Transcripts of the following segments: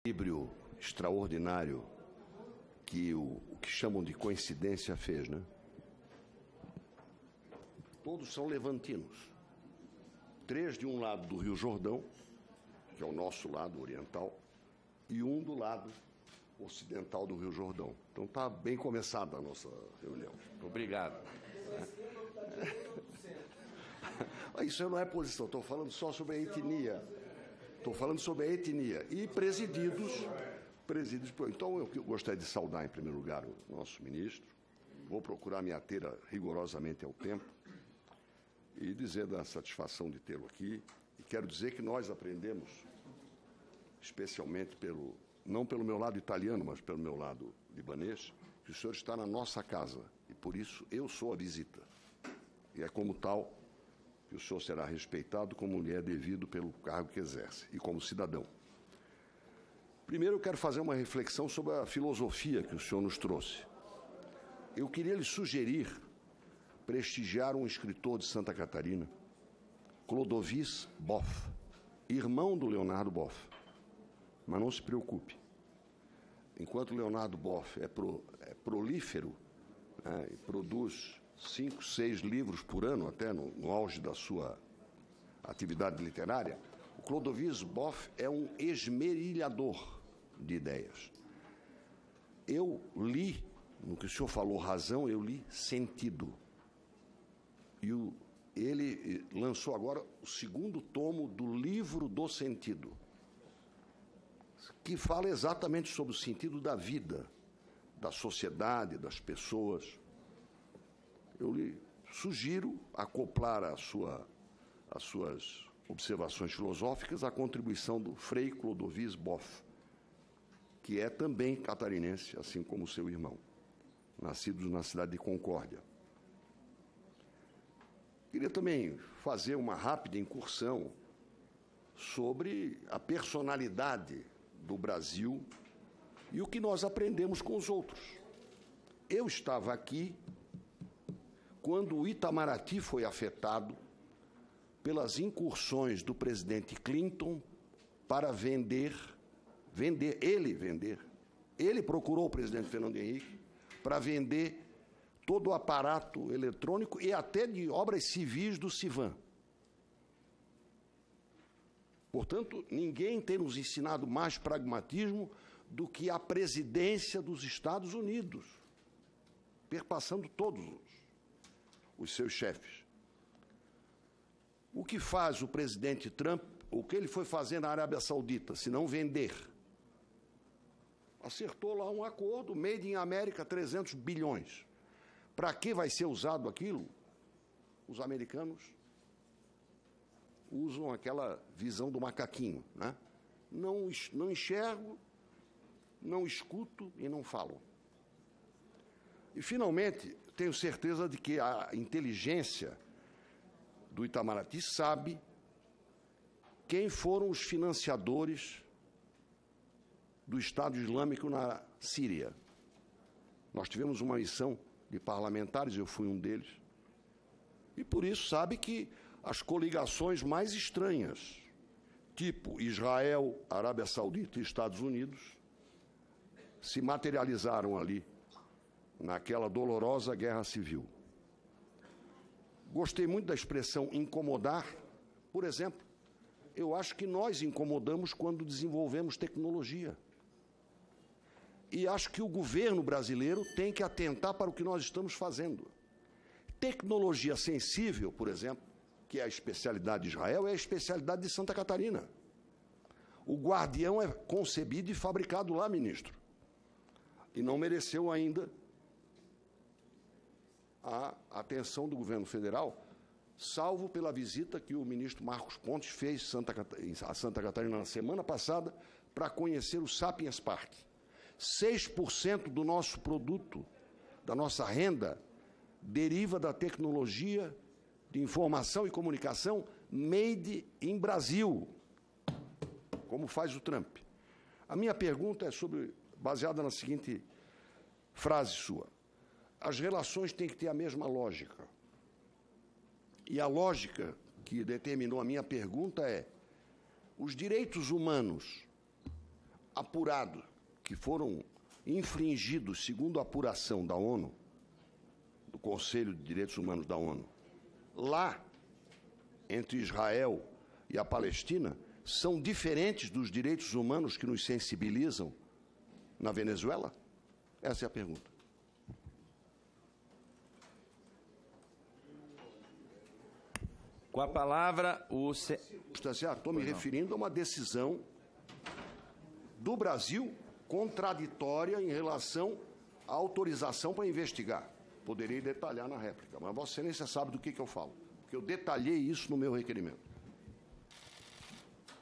equilíbrio extraordinário que o que chamam de coincidência fez, né? Todos são levantinos. 3 de um lado do Rio Jordão, que é o nosso lado oriental, e um do lado ocidental do Rio Jordão. Então está bem começada a nossa reunião. Obrigado. Isso não é posição, estou falando só sobre a etnia. Estou falando sobre a etnia. E presididos por... Então, eu gostaria de saudar, em primeiro lugar, o nosso ministro. Vou procurar me ater rigorosamente ao tempo e dizer da satisfação de tê-lo aqui. E quero dizer que nós aprendemos, especialmente não pelo meu lado italiano, mas pelo meu lado libanês, que o senhor está na nossa casa. E, por isso, eu sou a visita. E é como tal que o senhor será respeitado como lhe é devido pelo cargo que exerce e como cidadão. Primeiro, eu quero fazer uma reflexão sobre a filosofia que o senhor nos trouxe. Eu queria lhe sugerir prestigiar um escritor de Santa Catarina, Clodovis Boff, irmão do Leonardo Boff. Mas não se preocupe. Enquanto Leonardo Boff é prolífero, né, e produz 5, 6 livros por ano, até no auge da sua atividade literária, o Clodovis Boff é um esmerilhador de ideias. Eu li, no que o senhor falou razão, eu li sentido. E ele lançou agora o 2º tomo do Livro do Sentido, que fala exatamente sobre o sentido da vida, da sociedade, das pessoas. Eu lhe sugiro acoplar às suas observações filosóficas a contribuição do Frei Clodovis Boff, que é também catarinense, assim como seu irmão, nascidos na cidade de Concórdia. Queria também fazer uma rápida incursão sobre a personalidade do Brasil e o que nós aprendemos com os outros. Eu estava aqui quando o Itamaraty foi afetado pelas incursões do presidente Clinton para vender. Ele procurou o presidente Fernando Henrique para vender todo o aparato eletrônico e até de obras civis do Civan. Portanto, ninguém tem nos ensinado mais pragmatismo do que a presidência dos Estados Unidos, perpassando todos os seus chefes. O que faz o presidente Trump, o que ele foi fazer na Arábia Saudita, se não vender? Acertou lá um acordo, Made in America, 300 bilhões. Para que vai ser usado aquilo? Os americanos usam aquela visão do macaquinho, né? Não enxergo, não escuto e não falo. E, finalmente, tenho certeza de que a inteligência do Itamaraty sabe quem foram os financiadores do Estado Islâmico na Síria. Nós tivemos uma missão de parlamentares, eu fui um deles, e por isso sabe que as coligações mais estranhas, tipo Israel, Arábia Saudita e Estados Unidos, se materializaram ali, naquela dolorosa guerra civil. Gostei muito da expressão incomodar. Por exemplo, eu acho que nós incomodamos quando desenvolvemos tecnologia. E acho que o governo brasileiro tem que atentar para o que nós estamos fazendo. Tecnologia sensível, por exemplo, que é a especialidade de Israel, é a especialidade de Santa Catarina. O Guardião é concebido e fabricado lá, ministro. E não mereceu ainda a atenção do governo federal, salvo pela visita que o ministro Marcos Pontes fez a Santa Catarina na semana passada para conhecer o Sapiens Park. 6% do nosso produto, da nossa renda, deriva da tecnologia de informação e comunicação made in Brasil, como faz o Trump. A minha pergunta é baseada na seguinte frase sua: as relações têm que ter a mesma lógica. E a lógica que determinou a minha pergunta é: os direitos humanos apurados, que foram infringidos, segundo a apuração da ONU, do Conselho de Direitos Humanos da ONU, lá, entre Israel e a Palestina, são diferentes dos direitos humanos que nos sensibilizam na Venezuela? Essa é a pergunta. Com a palavra, o... Estou me referindo a uma decisão do Brasil contraditória em relação à autorização para investigar. Poderei detalhar na réplica, mas Vossa Excelência sabe do que eu falo, porque eu detalhei isso no meu requerimento.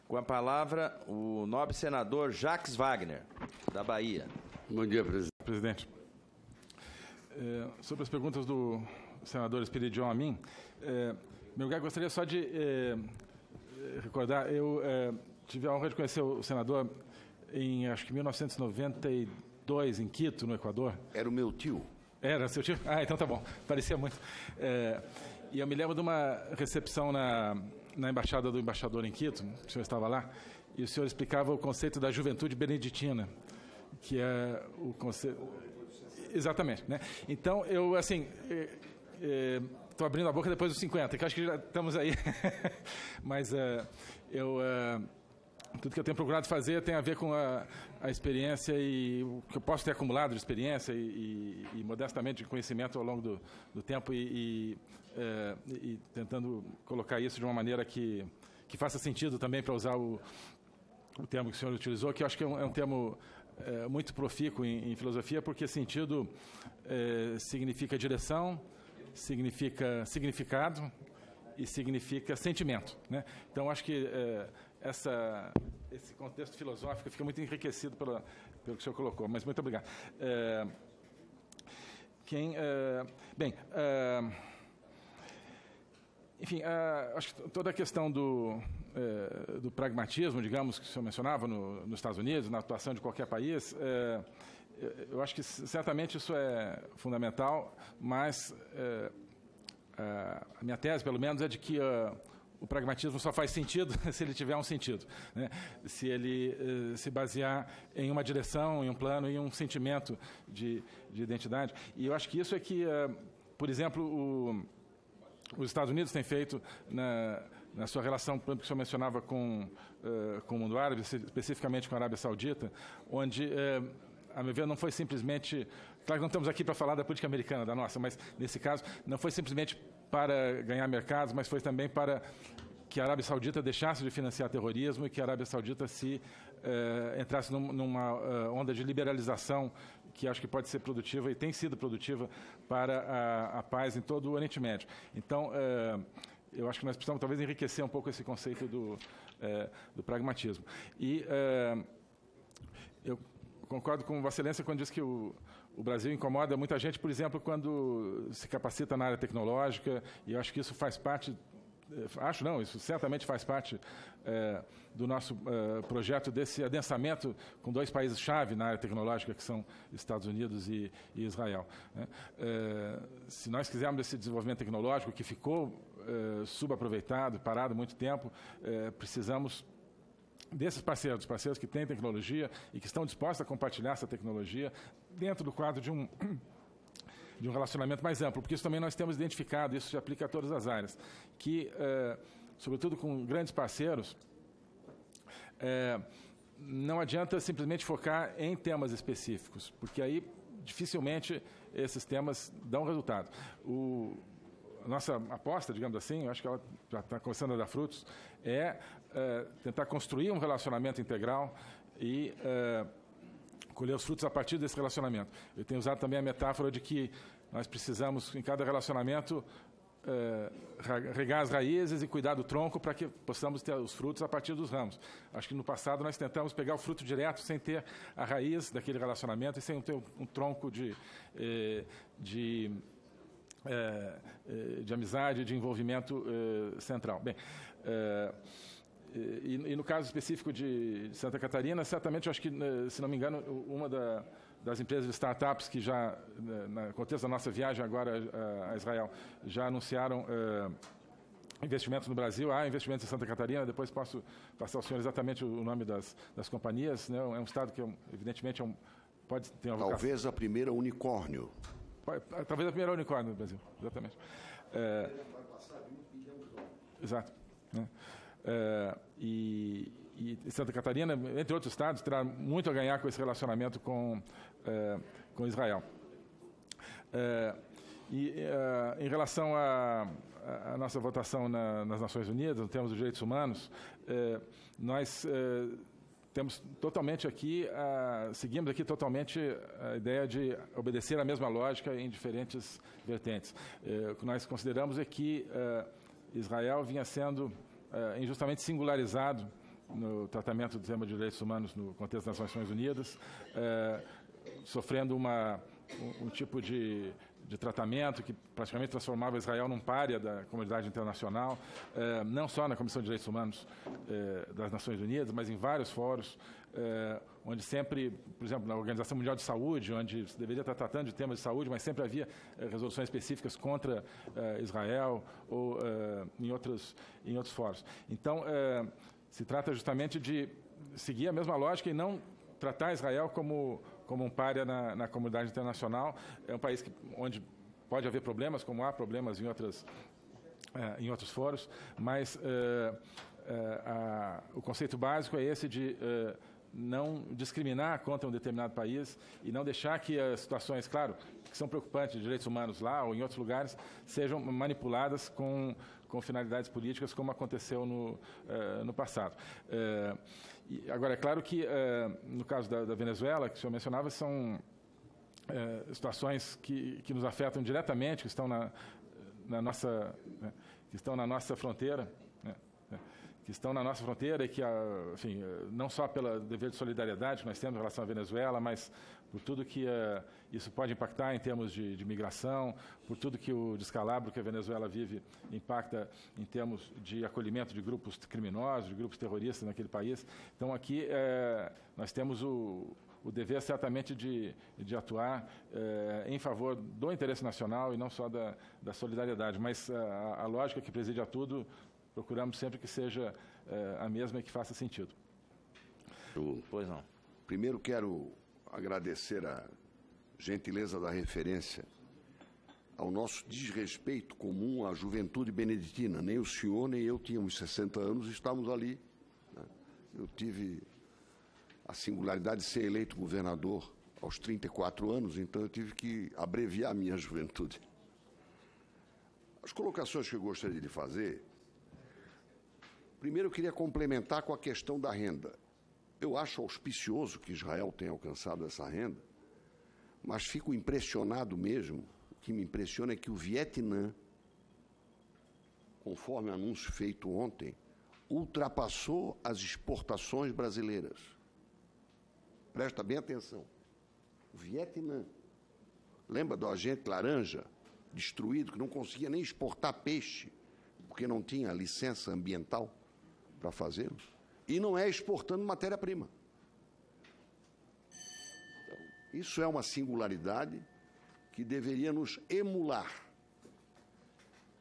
Com a palavra, o nobre senador Jacques Wagner, da Bahia. Bom dia, presidente. Sobre as perguntas do senador Espiridion a mim, meu lugar, gostaria só de recordar, eu tive a honra de conhecer o senador em, acho que 1992, em Quito, no Equador. Era o meu tio. Era seu tio? Ah, então tá bom. Parecia muito. E eu me lembro de uma recepção na embaixada do embaixador em Quito, o senhor estava lá, e o senhor explicava o conceito da juventude beneditina, que é o conceito... Exatamente, né? Então, eu, assim... Estou abrindo a boca depois dos 50, que acho que já estamos aí. Mas tudo que eu tenho procurado fazer tem a ver com a experiência e o que eu posso ter acumulado de experiência e modestamente de conhecimento ao longo do tempo e tentando colocar isso de uma maneira que faça sentido também, para usar o termo que o senhor utilizou, que eu acho que é um termo muito profícuo em filosofia, porque sentido significa direção, significa significado e significa sentimento, né? Então, acho que esse contexto filosófico fica muito enriquecido pelo que o senhor colocou, mas muito obrigado. Enfim, acho que toda a questão do pragmatismo, digamos, que o senhor mencionava nos Estados Unidos, na atuação de qualquer país, eu acho que certamente isso é fundamental, mas a minha tese, pelo menos, é de que o pragmatismo só faz sentido se ele tiver um sentido, né? Se ele se basear em uma direção, em um plano, em um sentimento de identidade. E eu acho que isso é que, por exemplo, os Estados Unidos têm feito na sua relação, por exemplo, que o senhor mencionava com o mundo árabe, especificamente com a Arábia Saudita, onde... a meu ver, não foi simplesmente... Claro que não estamos aqui para falar da política americana, da nossa, mas, nesse caso, não foi simplesmente para ganhar mercados, mas foi também para que a Arábia Saudita deixasse de financiar terrorismo e que a Arábia Saudita entrasse numa onda de liberalização que acho que pode ser produtiva e tem sido produtiva para a paz em todo o Oriente Médio. Então, eu acho que nós precisamos, talvez, enriquecer um pouco esse conceito do pragmatismo. E eu concordo com Vossa Excelência quando diz que o Brasil incomoda muita gente, por exemplo, quando se capacita na área tecnológica, e eu acho que isso faz parte, isso certamente faz parte do nosso projeto desse adensamento com dois países-chave na área tecnológica, que são Estados Unidos e Israel, né? Se nós quisermos esse desenvolvimento tecnológico que ficou subaproveitado, parado há muito tempo, precisamos desses parceiros que têm tecnologia e que estão dispostos a compartilhar essa tecnologia dentro do quadro de um relacionamento mais amplo, porque isso também nós temos identificado, isso se aplica a todas as áreas, que, sobretudo com grandes parceiros, não adianta simplesmente focar em temas específicos, porque aí dificilmente esses temas dão resultado. A nossa aposta, digamos assim, eu acho que ela já está começando a dar frutos, tentar construir um relacionamento integral e colher os frutos a partir desse relacionamento. Eu tenho usado também a metáfora de que nós precisamos, em cada relacionamento, regar as raízes e cuidar do tronco para que possamos ter os frutos a partir dos ramos. Acho que no passado nós tentamos pegar o fruto direto sem ter a raiz daquele relacionamento e sem ter um tronco de amizade, de envolvimento central. Bem, e no caso específico de Santa Catarina, certamente, eu acho que, se não me engano, uma das empresas de startups que já, no contexto da nossa viagem agora a Israel, já anunciaram investimentos no Brasil, há investimentos em Santa Catarina, depois posso passar ao senhor exatamente o nome das companhias, né? É um estado que, evidentemente, pode ter uma vocação. Talvez a primeira unicórnio. Talvez a primeira unicórnio no Brasil, exatamente. Vai passar de $1 bilhão. Exato. Né? E Santa Catarina, entre outros estados, terá muito a ganhar com esse relacionamento com Israel. Em relação à nossa votação nas Nações Unidas, em termos dos direitos humanos, nós temos totalmente aqui, seguimos aqui totalmente a ideia de obedecer à mesma lógica em diferentes vertentes. O que nós consideramos é que Israel vinha sendo injustamente singularizado no tratamento do tema de direitos humanos no contexto das Nações Unidas, sofrendo um tipo de tratamento que praticamente transformava Israel num pária da comunidade internacional, não só na Comissão de Direitos Humanos das Nações Unidas, mas em vários fóruns, onde sempre, por exemplo, na Organização Mundial de Saúde, onde se deveria estar tratando de temas de saúde, mas sempre havia resoluções específicas contra Israel ou em outros fóruns. Então, se trata justamente de seguir a mesma lógica e não tratar Israel como um pária na comunidade internacional. É um país onde pode haver problemas, como há problemas em outros fóruns, mas o conceito básico é esse de não discriminar contra um determinado país e não deixar que as situações, claro, que são preocupantes de direitos humanos lá ou em outros lugares, sejam manipuladas com finalidades políticas, como aconteceu no passado. Agora, é claro que, no caso da Venezuela, que o senhor mencionava, são situações que nos afetam diretamente, que estão na nossa fronteira, que estão na nossa fronteira e que, enfim, não só pelo dever de solidariedade que nós temos em relação à Venezuela, mas por tudo que isso pode impactar em termos de migração, por tudo que o descalabro que a Venezuela vive impacta em termos de acolhimento de grupos criminosos, de grupos terroristas naquele país. Então, aqui nós temos o dever, certamente, de atuar em favor do interesse nacional e não só da solidariedade. Mas a lógica que preside a tudo, procuramos sempre que seja a mesma e que faça sentido. Pois não. Primeiro quero agradecer a gentileza da referência ao nosso desrespeito comum à juventude beneditina. Nem o senhor nem eu tínhamos 60 anos e estávamos ali. Eu tive a singularidade de ser eleito governador aos 34 anos, então eu tive que abreviar a minha juventude. As colocações que eu gostaria de fazer... Primeiro, eu queria complementar com a questão da renda. Eu acho auspicioso que Israel tenha alcançado essa renda, mas fico impressionado mesmo. O que me impressiona é que o Vietnã, conforme o anúncio feito ontem, ultrapassou as exportações brasileiras. Presta bem atenção. O Vietnã, lembra do agente laranja destruído, que não conseguia nem exportar peixe, porque não tinha licença ambiental para fazê-lo, e não é exportando matéria-prima. Então, isso é uma singularidade que deveria nos emular.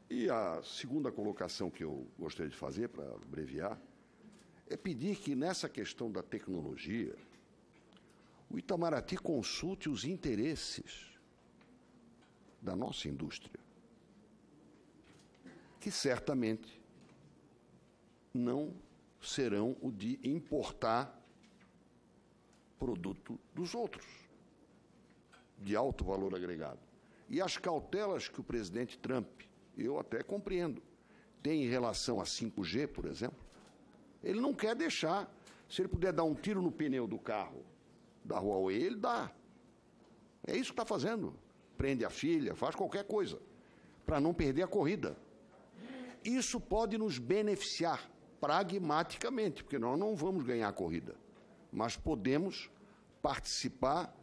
E a segunda colocação que eu gostaria de fazer, para abreviar, é pedir que, nessa questão da tecnologia, o Itamaraty consulte os interesses da nossa indústria, que certamente não serão o de importar produto dos outros, de alto valor agregado. E as cautelas que o presidente Trump, eu até compreendo, tem em relação a 5G, por exemplo, ele não quer deixar, se ele puder dar um tiro no pneu do carro da Huawei, ele dá. É isso que está fazendo. Prende a filha, faz qualquer coisa, para não perder a corrida. Isso pode nos beneficiar pragmaticamente, porque nós não vamos ganhar a corrida, mas podemos participar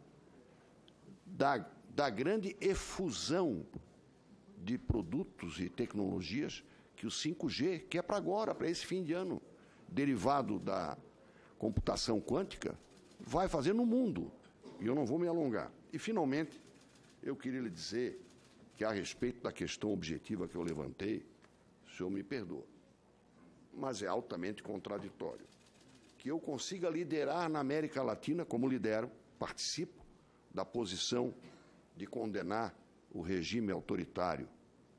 da grande efusão de produtos e tecnologias que o 5G, que é para agora, para esse fim de ano, derivado da computação quântica, vai fazer no mundo. E eu não vou me alongar. E, finalmente, eu queria lhe dizer que, a respeito da questão objetiva que eu levantei, o senhor me perdoa, mas é altamente contraditório, que eu consiga liderar na América Latina, como lidero, participo da posição de condenar o regime autoritário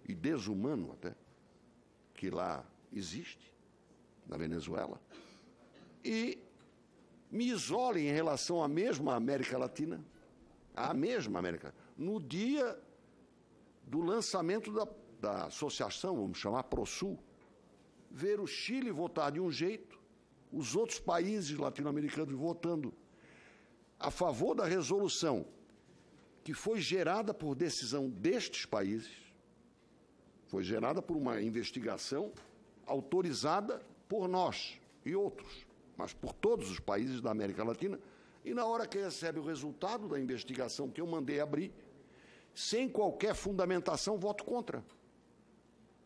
e desumano até, que lá existe, na Venezuela, e me isole em relação à mesma América Latina, no dia do lançamento da associação, vamos chamar ProSul, ver o Chile votar de um jeito, os outros países latino-americanos votando a favor da resolução que foi gerada por decisão destes países, foi gerada por uma investigação autorizada por nós e outros, mas por todos os países da América Latina, e na hora que recebe o resultado da investigação que eu mandei abrir, sem qualquer fundamentação, voto contra.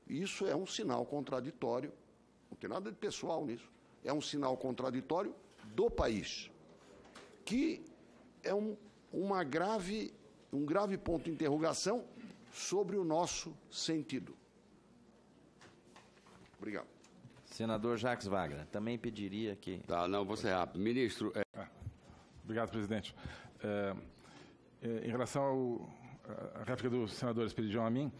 Isso é um sinal contraditório, não tem nada de pessoal nisso, é um sinal contraditório do país, que é um grave ponto de interrogação sobre o nosso sentido. Obrigado. Senador Jacques Wagner, também pediria que... Tá, não, vou ser rápido. Ministro... Obrigado, presidente. Em relação à réplica do senador Esperidião a mim,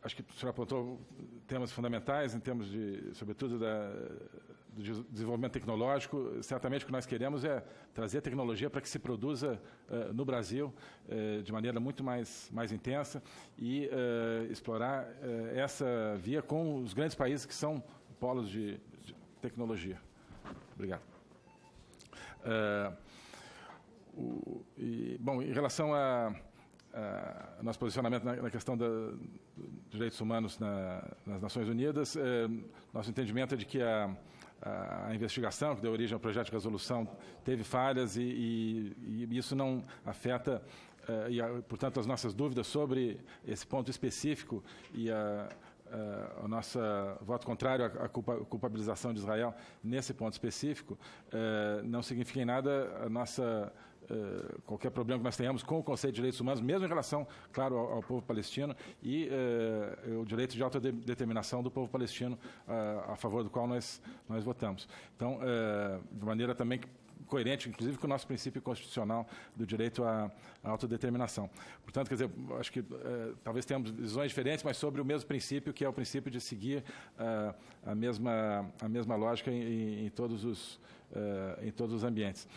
acho que o senhor apontou temas fundamentais em termos de, sobretudo, do desenvolvimento tecnológico. Certamente o que nós queremos é trazer tecnologia para que se produza no Brasil de maneira muito mais intensa e explorar essa via com os grandes países que são polos de tecnologia. Obrigado. Bom, em relação ao nosso posicionamento na questão dos direitos humanos nas Nações Unidas, nosso entendimento é de que a investigação que deu origem ao projeto de resolução teve falhas e isso não afeta, portanto, as nossas dúvidas sobre esse ponto específico e o nosso voto contrário à culpabilização de Israel nesse ponto específico não significa em nada qualquer problema que nós tenhamos com o conceito de direitos humanos, mesmo em relação, claro, ao povo palestino e o direito de autodeterminação do povo palestino, a favor do qual nós votamos. Então, de maneira também coerente, inclusive, com o nosso princípio constitucional do direito à autodeterminação. Portanto, quer dizer, acho que talvez tenhamos visões diferentes, mas sobre o mesmo princípio, que é o princípio de seguir a mesma lógica em todos os ambientes.